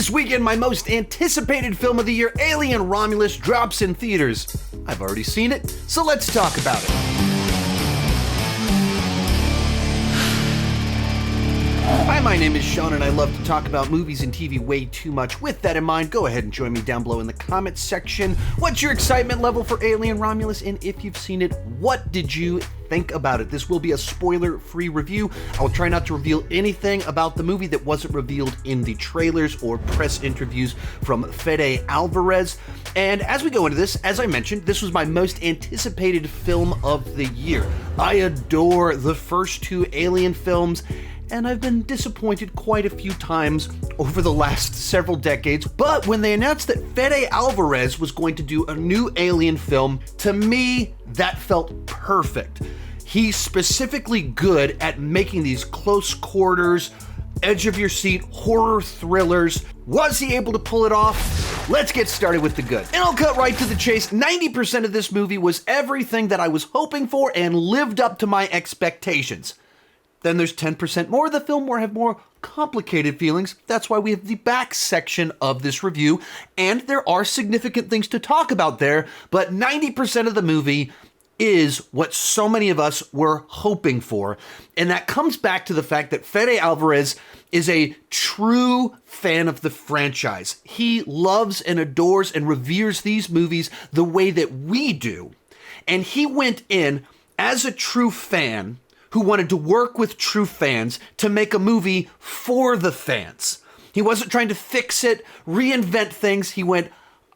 This weekend, my most anticipated film of the year, Alien Romulus, drops in theaters. I've already seen it, so let's talk about it. Hi, my name is Sean, and I love to talk about movies and TV way too much. With that in mind, go ahead and join me down below in the comments section. What's your excitement level for Alien Romulus? And if you've seen it, what did you think about it? This will be a spoiler-free review. I will try not to reveal anything about the movie that wasn't revealed in the trailers or press interviews from Fede Alvarez. And as we go into this, as I mentioned, this was my most anticipated film of the year. I adore the first two Alien films, and I've been disappointed quite a few times over the last several decades, but when they announced that Fede Alvarez was going to do a new Alien film, to me, that felt perfect. He's specifically good at making these close quarters, edge of your seat horror thrillers. Was he able to pull it off? Let's get started with the good. And I'll cut right to the chase. 90% of this movie was everything that I was hoping for and lived up to my expectations. Then there's 10% more of the film where I have more complicated feelings. That's why we have the back section of this review, and there are significant things to talk about there, but 90% of the movie is what so many of us were hoping for, and that comes back to the fact that Fede Alvarez is a true fan of the franchise. He loves and adores and reveres these movies the way that we do, and he went in as a true fan who wanted to work with true fans to make a movie for the fans. He wasn't trying to fix it, reinvent things. He went,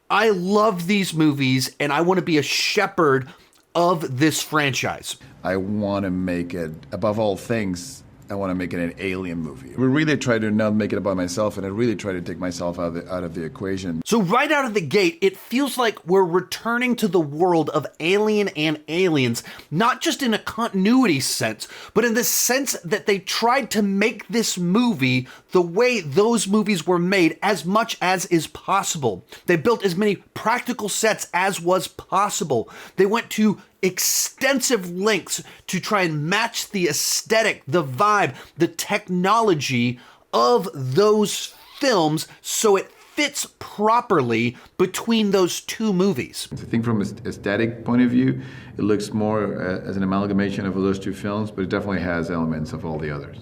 I love these movies and I want to be a shepherd of this franchise. I want to make it, above all things, I want to make it an alien movie. We really try to not make it about myself, and I really try to take myself out of the equation. So right out of the gate, it feels like we're returning to the world of Alien and Aliens, not just in a continuity sense, but in the sense that they tried to make this movie the way those movies were made as much as is possible. They built as many practical sets as was possible. They went to extensive lengths to try and match the aesthetic, the vibe, the technology of those films so it fits properly between those two movies. I think from an aesthetic point of view, it looks more as an amalgamation of those two films, but it definitely has elements of all the others.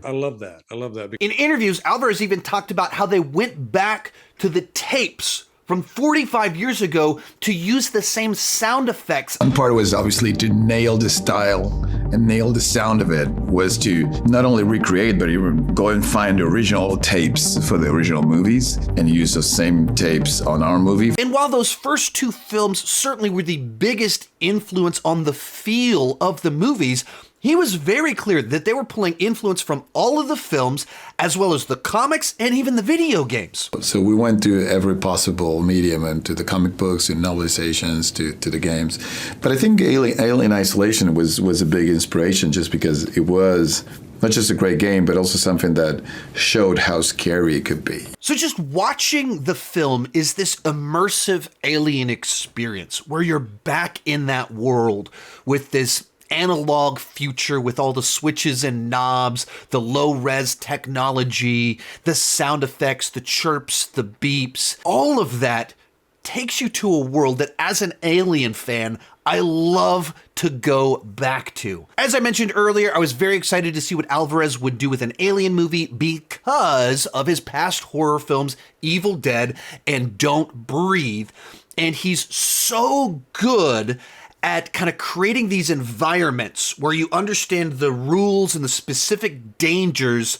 I love that. I love that. In interviews, Alvarez even talked about how they went back to the tapes from 45 years ago to use the same sound effects. One part was obviously to nail the style and nail the sound of it, was to not only recreate, but even go and find the original tapes for the original movies and use those same tapes on our movie. And while those first two films certainly were the biggest influence on the feel of the movies, he was very clear that they were pulling influence from all of the films, as well as the comics and even the video games. So we went to every possible medium, and to the comic books, to novelizations, to the games. But I think Alien Isolation was a big inspiration, just because it was not just a great game, but also something that showed how scary it could be. So just watching the film is this immersive alien experience where you're back in that world with this analog future with all the switches and knobs, the low-res technology, the sound effects, the chirps, the beeps. All of that takes you to a world that, as an Alien fan, I love to go back to. As I mentioned earlier, I was very excited to see what Alvarez would do with an Alien movie because of his past horror films, Evil Dead and Don't Breathe. And he's so good at kind of creating these environments where you understand the rules and the specific dangers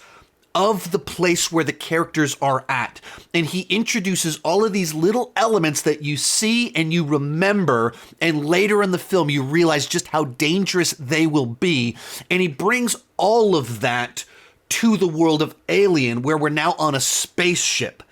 of the place where the characters are at. And he introduces all of these little elements that you see and you remember, and later in the film you realize just how dangerous they will be. And he brings all of that to the world of Alien, where we're now on a spaceship.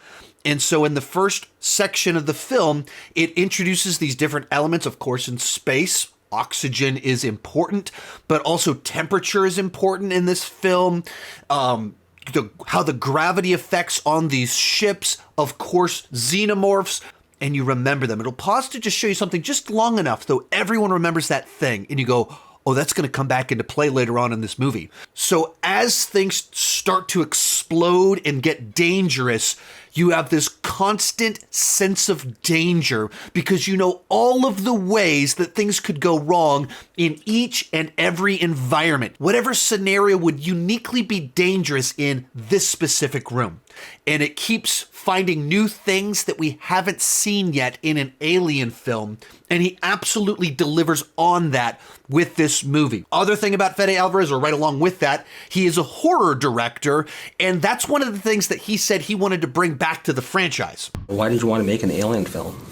And so in the first section of the film, it introduces these different elements. Of course, in space, oxygen is important, but also temperature is important in this film. How the gravity affects on these ships, of course, xenomorphs, and you remember them. It'll pause to just show you something just long enough so everyone remembers that thing, and you go, oh, that's going to come back into play later on in this movie. So as things start to explode and get dangerous, You have this constant sense of danger because you know all of the ways that things could go wrong in each and every environment. Whatever scenario would uniquely be dangerous in this specific room. And it keeps finding new things that we haven't seen yet in an Alien film. And he absolutely delivers on that with this movie. Other thing about Fede Alvarez, or right along with that, he is a horror director. And that's one of the things that he said he wanted to bring back to the franchise. Why did you want to make an Alien film?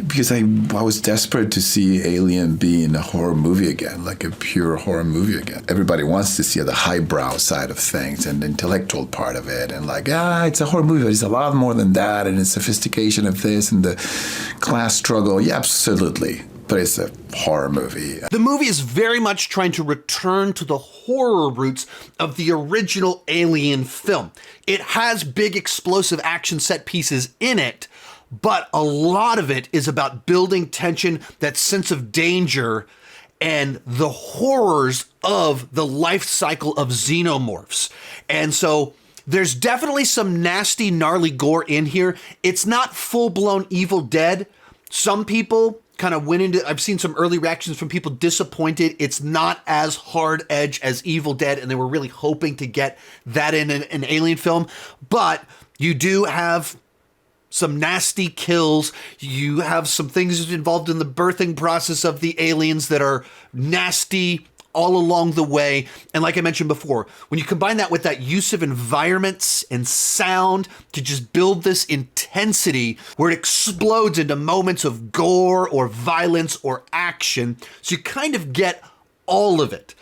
Because I was desperate to see Alien be in a horror movie again, like a pure horror movie again. Everybody wants to see the highbrow side of things and the intellectual part of it, and like, it's a horror movie, but it's a lot more than that, and the sophistication of this and the class struggle. Yeah, absolutely. But it's a horror movie. The movie is very much trying to return to the horror roots of the original Alien film. It has big explosive action set pieces in it, but a lot of it is about building tension, that sense of danger, and the horrors of the life cycle of xenomorphs. And so there's definitely some nasty, gnarly gore in here. It's not full-blown Evil Dead. Some people kind of went into, I've seen some early reactions from people disappointed. It's not as hard edge as Evil Dead, and they were really hoping to get that in an Alien film. But you do have some nasty kills. You have some things involved in the birthing process of the aliens that are nasty all along the way. And like I mentioned before, when you combine that with that use of environments and sound to just build this intensity where it explodes into moments of gore or violence or action, so you kind of get all of it.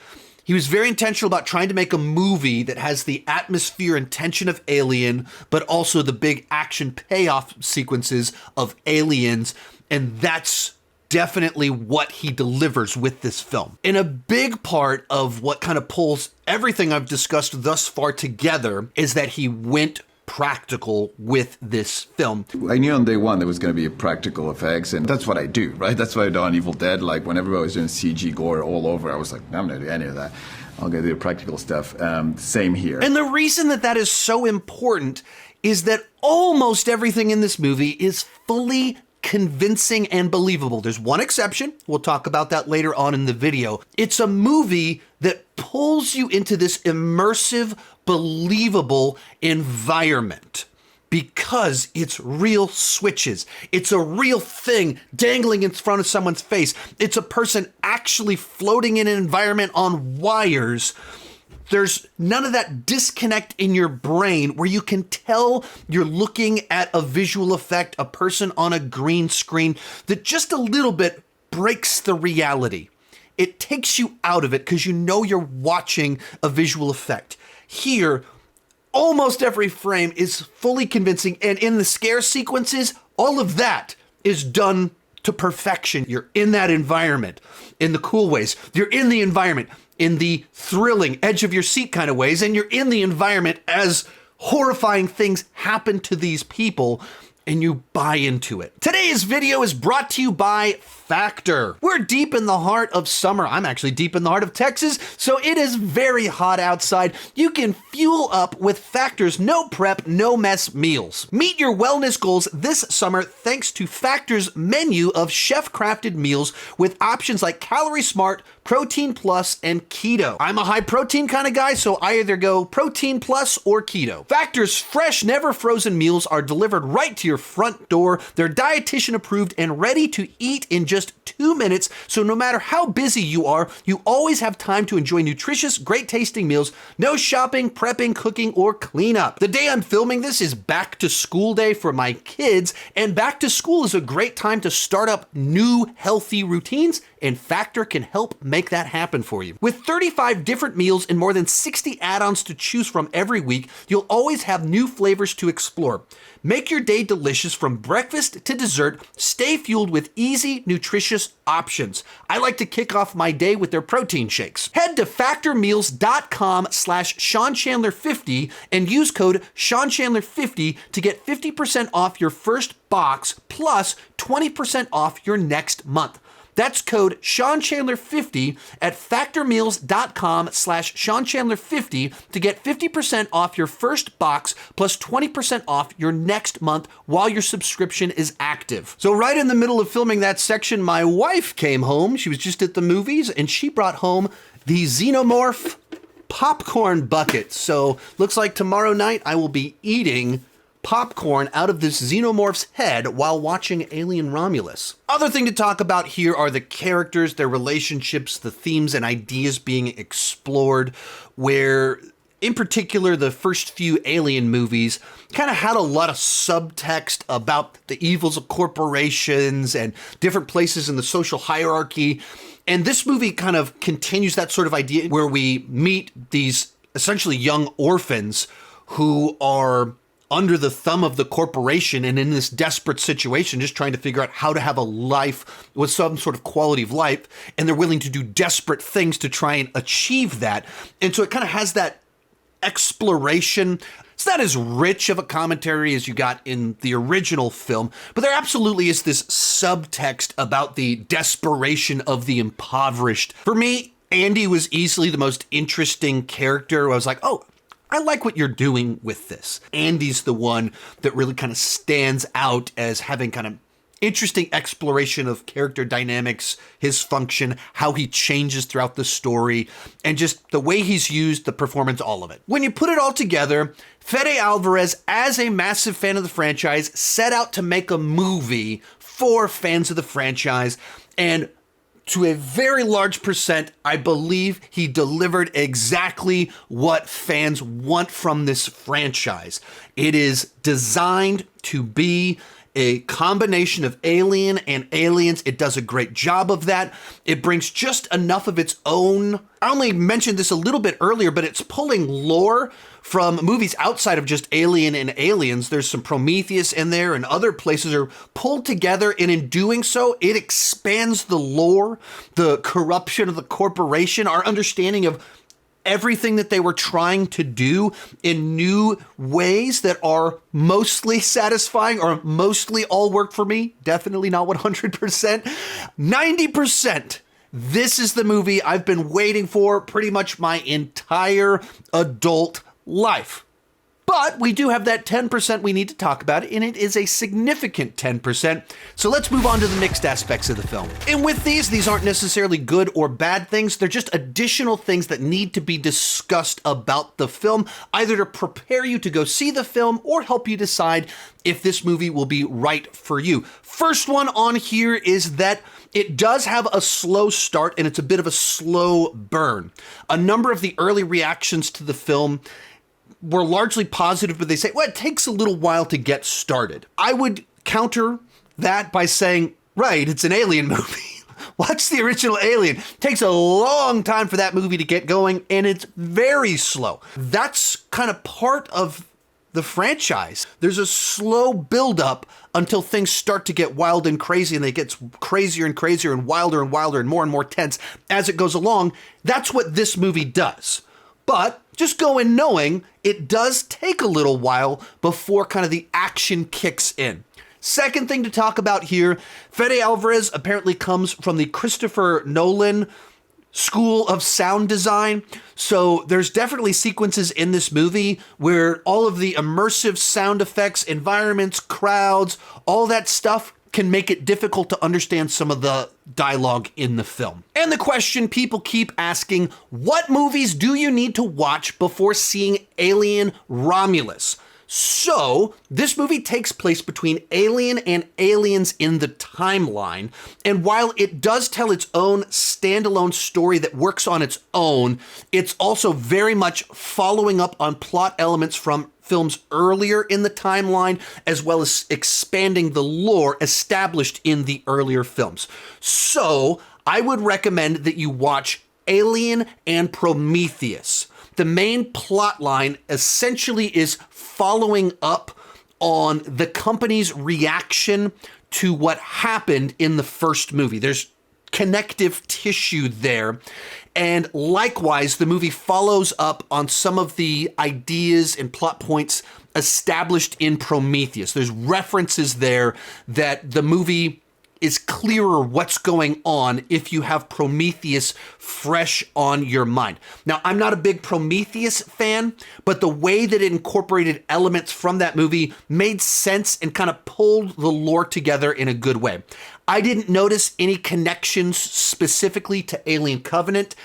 He was very intentional about trying to make a movie that has the atmosphere and tension of Alien, but also the big action payoff sequences of Aliens. And that's definitely what he delivers with this film. And a big part of what kind of pulls everything I've discussed thus far together is that he went practical with this film. I knew on day one there was going to be practical effects, and that's what I do, right? That's what I do on Evil Dead. Like, when everybody was doing CG gore all over, I was like, I'm not going to do any of that. I'm going to do practical stuff. Same here. And the reason that that is so important is that almost everything in this movie is fully convincing and believable. There's one exception. We'll talk about that later on in the video. It's a movie that pulls you into this immersive, believable environment because it's real switches. It's a real thing dangling in front of someone's face. It's a person actually floating in an environment on wires. There's none of that disconnect in your brain where you can tell you're looking at a visual effect, a person on a green screen that just a little bit breaks the reality. It takes you out of it because you know you're watching a visual effect. Here, almost every frame is fully convincing, and in the scare sequences, all of that is done to perfection. You're in that environment in the cool ways. You're in the environment in the thrilling, edge of your seat kind of ways, and you're in the environment as horrifying things happen to these people, and you buy into it. Today's video is brought to you by Factor. We're deep in the heart of summer. I'm actually deep in the heart of Texas, so it is very hot outside. You can fuel up with Factor's no prep, no mess meals. Meet your wellness goals this summer thanks to Factor's menu of chef-crafted meals with options like Calorie Smart, Protein Plus, and Keto. I'm a high protein kind of guy, so I either go Protein Plus or Keto. Factor's fresh, never frozen meals are delivered right to your front door. They're dietitian approved and ready to eat in just 2 minutes, so no matter how busy you are, you always have time to enjoy nutritious, great tasting meals. No shopping, prepping, cooking, or cleanup. The day I'm filming this is back to school day for my kids, and back to school is a great time to start up new healthy routines, and Factor can help make that happen for you. With 35 different meals and more than 60 add-ons to choose from every week, you'll always have new flavors to explore. Make your day delicious from breakfast to dessert. Stay fueled with easy, nutritious options. I like to kick off my day with their protein shakes. Head to factormeals.com/SeanChandler50 and use code SeanChandler50 to get 50% off your first box plus 20% off your next month. That's code SeanChandler50 at factormeals.com/SeanChandler50 to get 50% off your first box plus 20% off your next month while your subscription is active. So right in the middle of filming that section, my wife came home. She was just at the movies and she brought home the Xenomorph popcorn bucket. So looks like tomorrow night I will be eating popcorn out of this Xenomorph's head while watching Alien Romulus. Other thing to talk about here are the characters, their relationships, the themes and ideas being explored, where in particular the first few Alien movies kind of had a lot of subtext about the evils of corporations and different places in the social hierarchy. And this movie kind of continues that sort of idea where we meet these essentially young orphans who are under the thumb of the corporation and in this desperate situation, just trying to figure out how to have a life with some sort of quality of life. And they're willing to do desperate things to try and achieve that. And so it kind of has that exploration. It's not as rich of a commentary as you got in the original film, but there absolutely is this subtext about the desperation of the impoverished. For me, Andy was easily the most interesting character. I was like, oh, I like what you're doing with this. Andy's the one that really kind of stands out as having kind of interesting exploration of character dynamics, his function, how he changes throughout the story, and just the way he's used, the performance, all of it. When you put it all together, Fede Alvarez, as a massive fan of the franchise, set out to make a movie for fans of the franchise, and to a very large percent, I believe he delivered exactly what fans want from this franchise. It is designed to be a combination of Alien and Aliens. It does a great job of that. It brings just enough of its own. I only mentioned this a little bit earlier, but it's pulling lore from movies outside of just Alien and Aliens. There's some Prometheus in there and other places are pulled together. And in doing so, it expands the lore, the corruption of the corporation, our understanding of everything that they were trying to do in new ways that are mostly satisfying or mostly all work for me. Definitely not 100%. 90%. This is the movie I've been waiting for pretty much my entire adult life. But we do have that 10% we need to talk about, and it is a significant 10%. So let's move on to the mixed aspects of the film. And with these aren't necessarily good or bad things. They're just additional things that need to be discussed about the film, either to prepare you to go see the film or help you decide if this movie will be right for you. First one on here is that it does have a slow start and it's a bit of a slow burn. A number of the early reactions to the film were largely positive, but they say, well, it takes a little while to get started. I would counter that by saying, right, it's an Alien movie. Watch the original Alien. It takes a long time for that movie to get going, and it's very slow. That's kind of part of the franchise. There's a slow buildup until things start to get wild and crazy, and it gets crazier and crazier and wilder and more tense as it goes along. That's what this movie does. But just go in knowing it does take a little while before kind of the action kicks in. Second thing to talk about here, Fede Alvarez apparently comes from the Christopher Nolan school of sound design. So there's definitely sequences in this movie where all of the immersive sound effects, environments, crowds, all that stuff can make it difficult to understand some of the dialogue in the film. And the question people keep asking, what movies do you need to watch before seeing Alien Romulus? So, this movie takes place between Alien and Aliens in the timeline, and while it does tell its own standalone story that works on its own, it's also very much following up on plot elements from films earlier in the timeline, as well as expanding the lore established in the earlier films. So, I would recommend that you watch Alien and Prometheus. The main plot line essentially is following up on the company's reaction to what happened in the first movie. There's connective tissue there. And likewise, the movie follows up on some of the ideas and plot points established in Prometheus. There's references there that the movie is clearer what's going on if you have Prometheus fresh on your mind. Now, I'm not a big Prometheus fan, but the way that it incorporated elements from that movie made sense and kind of pulled the lore together in a good way. I didn't notice any connections specifically to Alien Covenant,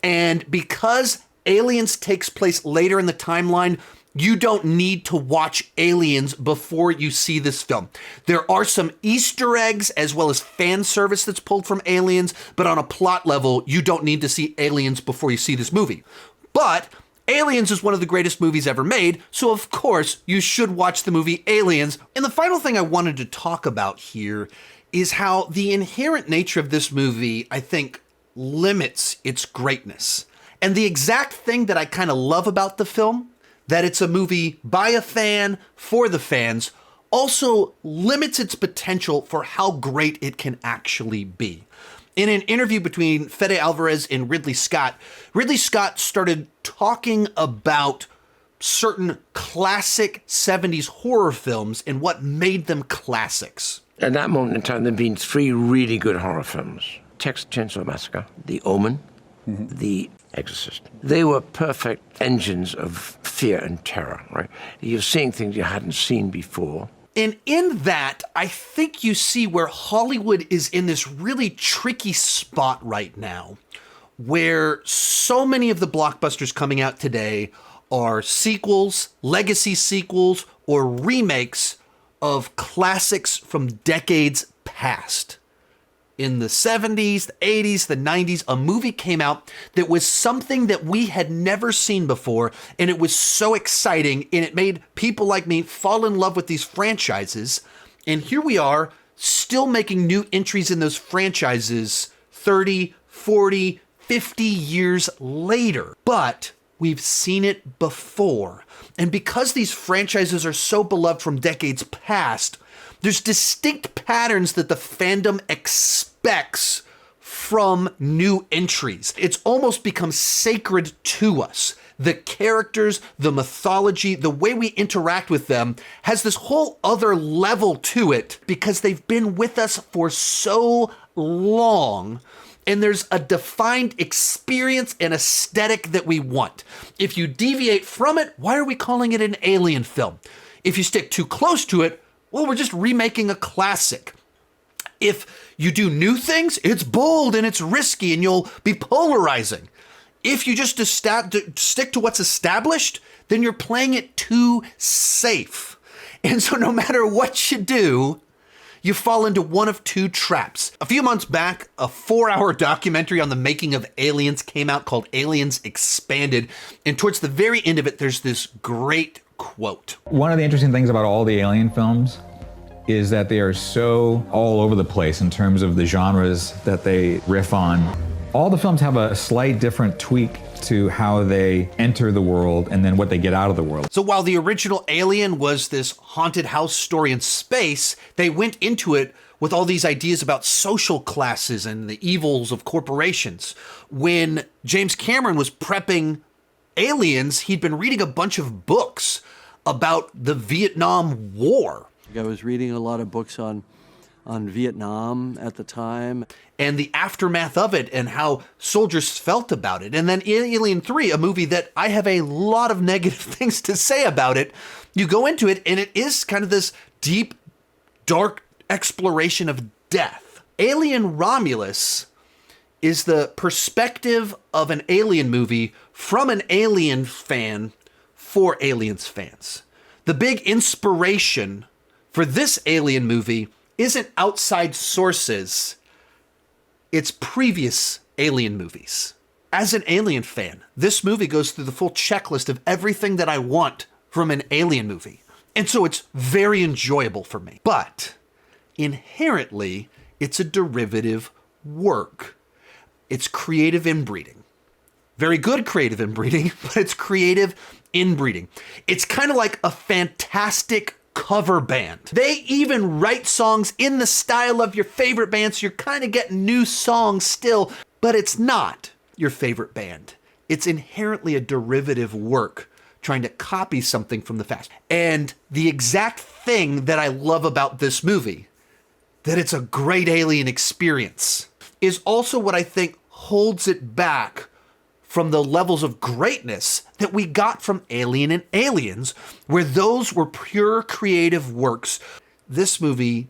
and because Aliens takes place later in the timeline, you don't need to watch Aliens before you see this film. There are some Easter eggs as well as fan service that's pulled from Aliens, but on a plot level, you don't need to see Aliens before you see this movie. But Aliens is one of the greatest movies ever made, so of course you should watch the movie Aliens. And the final thing I wanted to talk about here is how the inherent nature of this movie, I think, limits its greatness. And the exact thing that I kind of love about the film, that it's a movie by a fan, for the fans, also limits its potential for how great it can actually be. In an interview between Fede Alvarez and Ridley Scott started talking about certain classic 70s horror films and what made them classics. At that moment in time, there'd been 3 really good horror films. Texas Chainsaw Massacre, The Omen, The Exorcist. They were perfect engines of fear and terror, right? You're seeing things you hadn't seen before. And in that, I think you see where Hollywood is in this really tricky spot right now, where so many of the blockbusters coming out today are sequels, legacy sequels, or remakes of classics from decades past. In the 70s, the 80s, the 90s, a movie came out that was something that we had never seen before, and it was so exciting, and it made people like me fall in love with these franchises. And here we are, still making new entries in those franchises 30, 40, 50 years later. But we've seen it before. And because these franchises are so beloved from decades past, there's distinct patterns that the fandom expects from new entries. It's almost become sacred to us. The characters, the mythology, the way we interact with them has this whole other level to it because they've been with us for so long. And there's a defined experience and aesthetic that we want. If you deviate from it, why are we calling it an alien film? If you stick too close to it, well, we're just remaking a classic. If you do new things, it's bold and it's risky and you'll be polarizing. If you just stick to what's established, then you're playing it too safe. And so no matter what you do, you fall into one of two traps. A few months back, a 4-hour documentary on the making of Aliens came out called Aliens Expanded. And towards the very end of it, there's this great quote. One of the interesting things about all the Alien films is that they are so all over the place in terms of the genres that they riff on. All the films have a slight different tweak to how they enter the world and then what they get out of the world. So while the original Alien was this haunted house story in space, they went into it with all these ideas about social classes and the evils of corporations. When James Cameron was prepping Aliens, he'd been reading a bunch of books about the Vietnam War. I was reading a lot of books on Vietnam at the time. And the aftermath of it and how soldiers felt about it. And then Alien 3, a movie that I have a lot of negative things to say about it, you go into it and it is kind of this deep, dark exploration of death. Alien Romulus is the perspective of an Alien movie from an Alien fan for Aliens fans. The big inspiration for this Alien movie isn't outside sources, it's previous Alien movies. As an Alien fan, this movie goes through the full checklist of everything that I want from an Alien movie. And so it's very enjoyable for me. But inherently, it's a derivative work. It's creative inbreeding. Very good creative inbreeding, but it's creative inbreeding. It's kind of like a fantastic cover band. They even write songs in the style of your favorite band, so you're kind of getting new songs still, but it's not your favorite band. It's inherently a derivative work trying to copy something from the past. And the exact thing that I love about this movie that it's a great alien experience is also what I think holds it back from the levels of greatness that we got from Alien and Aliens, where those were pure creative works. This movie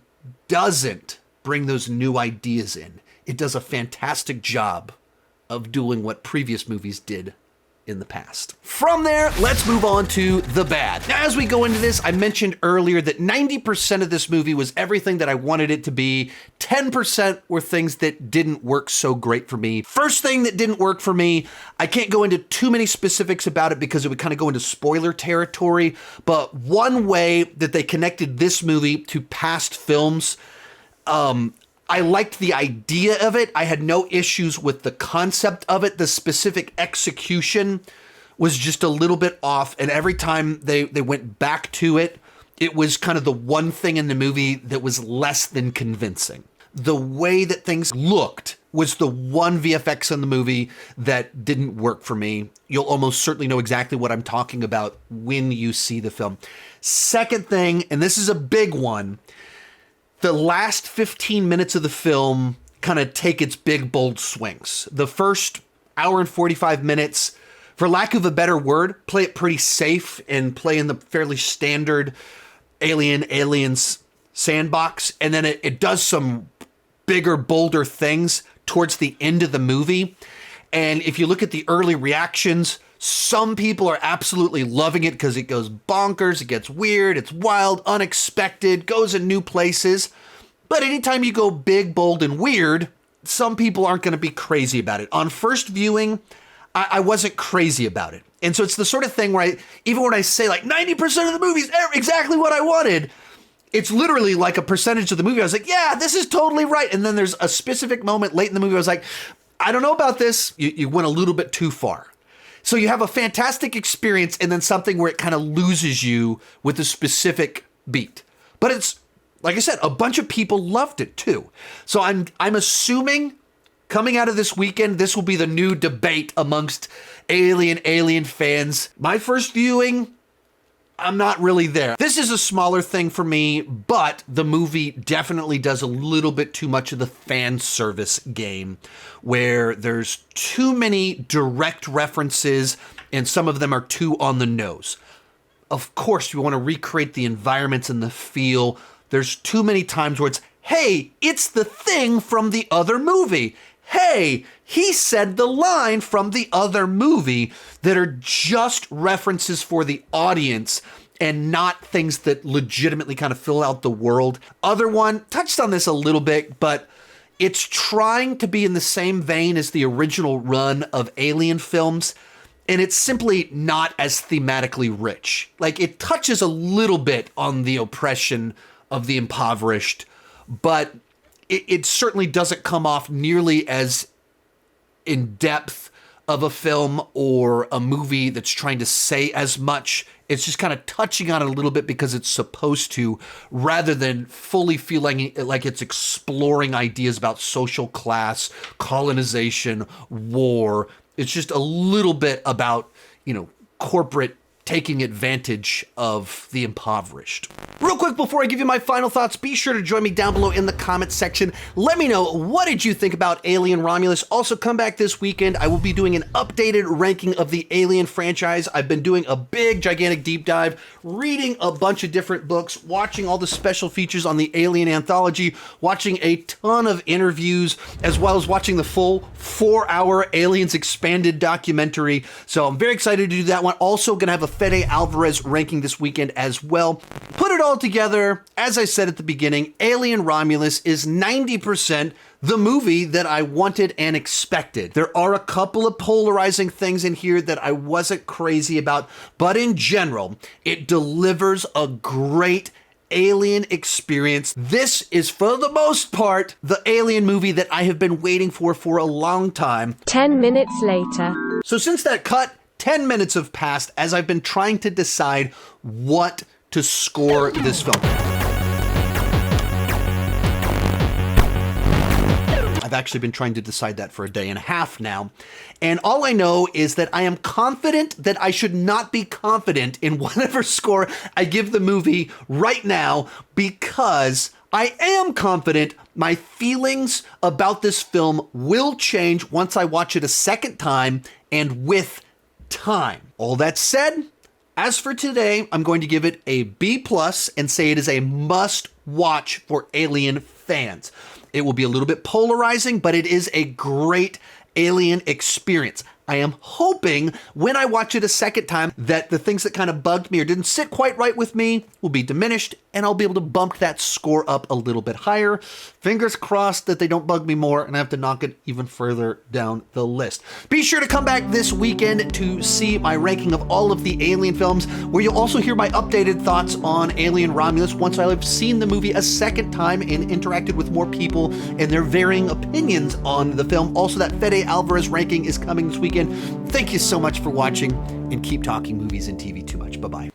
doesn't bring those new ideas in. It does a fantastic job of doing what previous movies did in the past. From there, let's move on to the bad. Now, as we go into this, I mentioned earlier that 90% of this movie was everything that I wanted it to be. 10% were things that didn't work so great for me. First thing that didn't work for me, I can't go into too many specifics about it because it would kind of go into spoiler territory, but one way that they connected this movie to past films, I liked the idea of it. I had no issues with the concept of it. The specific execution was just a little bit off. And every time they went back to it, it was kind of the one thing in the movie that was less than convincing. The way that things looked was the one VFX in the movie that didn't work for me. You'll almost certainly know exactly what I'm talking about when you see the film. Second thing, and this is a big one, the last 15 minutes of the film kind of take its big, bold swings. The first hour and 45 minutes, for lack of a better word, play it pretty safe and play in the fairly standard Aliens sandbox. And then it does some bigger, bolder things towards the end of the movie. And if you look at the early reactions, some people are absolutely loving it because it goes bonkers, it gets weird, it's wild, unexpected, goes in new places. But anytime you go big, bold, and weird, some people aren't going to be crazy about it. On first viewing, I wasn't crazy about it. And so it's the sort of thing where even when I say like 90% of the movie is exactly what I wanted, it's literally like a percentage of the movie. I was like, yeah, this is totally right. And then there's a specific moment late in the movie I was like, I don't know about this. You went a little bit too far. So you have a fantastic experience and then something where it kind of loses you with a specific beat. But it's, like I said, a bunch of people loved it too. So I'm assuming coming out of this weekend, this will be the new debate amongst Alien fans. My first viewing, I'm not really there. This is a smaller thing for me, but the movie definitely does a little bit too much of the fan service game where there's too many direct references and some of them are too on the nose. Of course, you want to recreate the environments and the feel. There's too many times where it's, hey, it's the thing from the other movie. Hey, he said the line from the other movie, that are just references for the audience and not things that legitimately kind of fill out the world. Other one, touched on this a little bit, but it's trying to be in the same vein as the original run of Alien films, and it's simply not as thematically rich. Like, it touches a little bit on the oppression of the impoverished, but it certainly doesn't come off nearly as in depth of a film or a movie that's trying to say as much. It's just kind of touching on it a little bit because it's supposed to, rather than fully feeling like it's exploring ideas about social class, colonization, war. It's just a little bit about, corporate taking advantage of the impoverished. Real quick, before I give you my final thoughts, be sure to join me down below in the comments section. Let me know, what did you think about Alien Romulus? Also, come back this weekend. I will be doing an updated ranking of the Alien franchise. I've been doing a big, gigantic deep dive, reading a bunch of different books, watching all the special features on the Alien anthology, watching a ton of interviews, as well as watching the full 4-hour Aliens Expanded documentary. So I'm very excited to do that one. Also gonna have a Fede Alvarez ranking this weekend as well. Put it all together, as I said at the beginning, Alien Romulus is 90% the movie that I wanted and expected. There are a couple of polarizing things in here that I wasn't crazy about, but in general, it delivers a great Alien experience. This is, for the most part, the Alien movie that I have been waiting for a long time. 10 minutes later. So since that cut, 10 minutes have passed as I've been trying to decide what to score this film. I've actually been trying to decide that for a day and a half now. And all I know is that I am confident that I should not be confident in whatever score I give the movie right now, because I am confident my feelings about this film will change once I watch it a second time and with time. All that said, as for today, I'm going to give it a B+ and say it is a must watch for Alien fans. It will be a little bit polarizing, but it is a great Alien experience. I am hoping when I watch it a second time that the things that kind of bugged me or didn't sit quite right with me will be diminished and I'll be able to bump that score up a little bit higher. Fingers crossed that they don't bug me more and I have to knock it even further down the list. Be sure to come back this weekend to see my ranking of all of the Alien films, where you'll also hear my updated thoughts on Alien Romulus once I've seen the movie a second time and interacted with more people and their varying opinions on the film. Also, that Fede Alvarez ranking is coming this weekend. Thank you so much for watching, and keep talking movies and TV too much. Bye-bye.